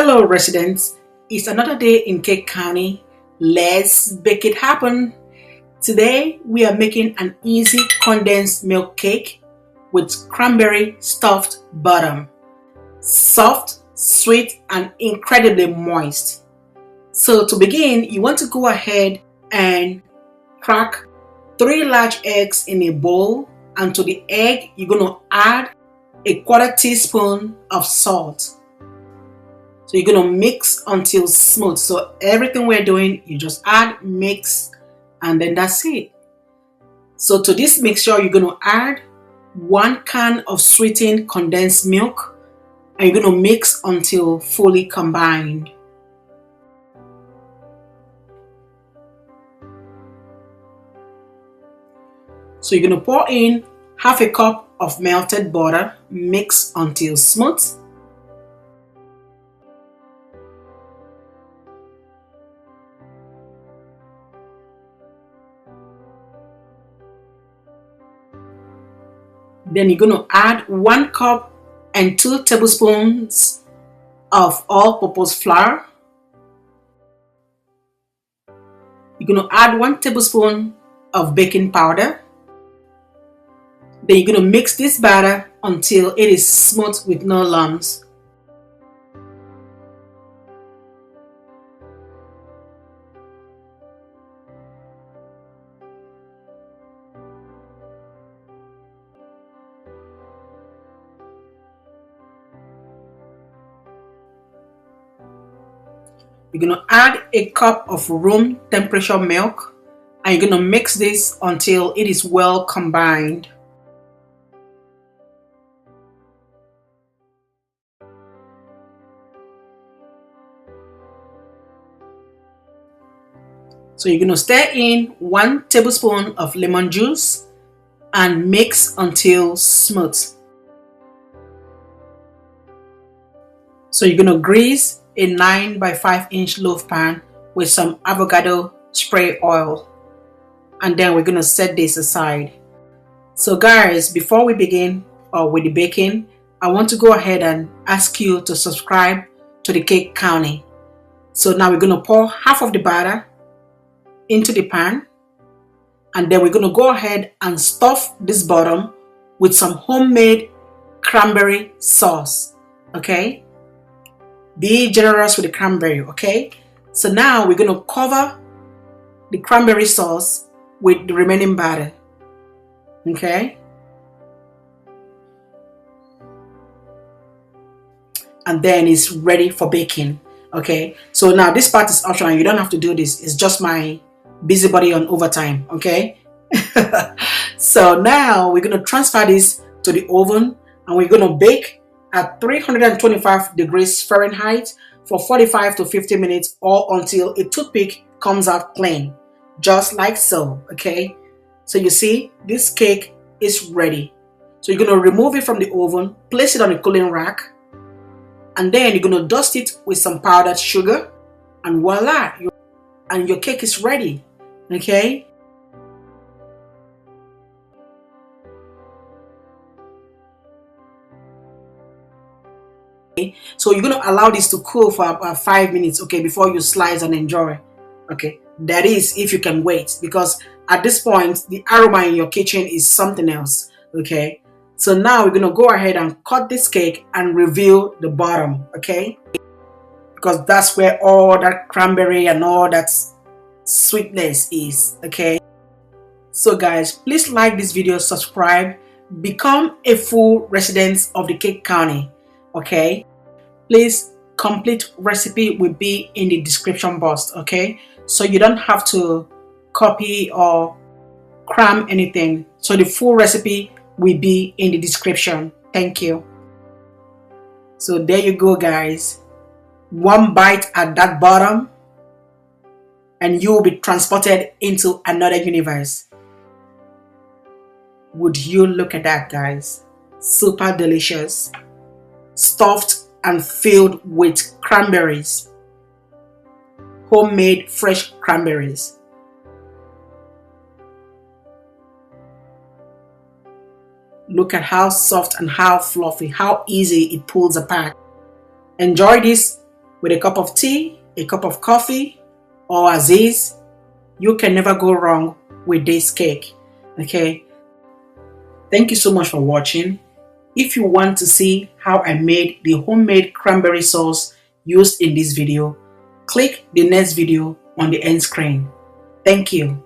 Hello residents, it's another day in Cake County. Let's bake it happen. Today we are making an easy condensed milk cake with cranberry stuffed bottom. Soft, sweet and incredibly moist. So to begin, you want to go ahead and crack 3 large eggs in a bowl, and to the egg you're going to add a 1/4 teaspoon of salt. So you're going to mix until smooth. So everything we're doing, you just add, mix, and then that's it. So to this mixture, you're going to add 1 can of sweetened condensed milk, and you're going to mix until fully combined. So you're going to pour in 1/2 cup of melted butter, mix until smooth. Then you're going to add 1 cup and 2 tablespoons of all-purpose flour. You're going to add 1 tablespoon of baking powder. Then you're going to mix this batter until it is smooth with no lumps. You're going to add a cup of room temperature milk, and you're going to mix this until it is well combined. So you're going to stir in 1 tablespoon of lemon juice and mix until smooth. So you're going to grease a 9 by 5 inch loaf pan with some avocado spray oil, and then we're going to set this aside. So guys, before we begin with the baking, I want to go ahead and ask you to subscribe to the Cake County. So now we're going to pour half of the batter into the pan, and then we're going to go ahead and stuff this bottom with some homemade cranberry sauce. Okay, be generous with the cranberry. Okay, so now we're going to cover the cranberry sauce with the remaining batter. Okay, and then it's ready for baking. Okay, so now this part is optional. You don't have to do this. It's just my busybody on overtime. Okay. So now we're going to transfer this to the oven, and we're going to bake at 325 degrees Fahrenheit for 45 to 50 minutes, or until a toothpick comes out clean, just like so. Okay, so you see this cake is ready. So you're going to remove it from the oven, place it on a cooling rack, and then you're going to dust it with some powdered sugar, and voila, your cake is ready. Okay, so you're going to allow this to cool for about 5 minutes, okay, before you slice and enjoy. Okay, that is if you can wait, because at this point the aroma in your kitchen is something else. Okay, so now we're going to go ahead and cut this cake and reveal the bottom. Okay, because that's where all that cranberry and all that sweetness is. Okay, so guys, please like this video, subscribe, become a full resident of the Cake County. Okay, please, complete recipe will be in the description box. Okay, so you don't have to copy or cram anything. So the full recipe will be in the description. Thank you. So there you go guys, 1 bite at that bottom and you will be transported into another universe. Would you look at that guys? Super delicious, stuffed and filled with cranberries, homemade fresh cranberries. Look at how soft and how fluffy, how easy it pulls apart. Enjoy this with a cup of tea, a cup of coffee, or Aziz, you can never go wrong with this cake. Okay, thank you so much for watching. If you want to see how I made the homemade cranberry sauce used in this video, click the next video on the end screen. Thank you.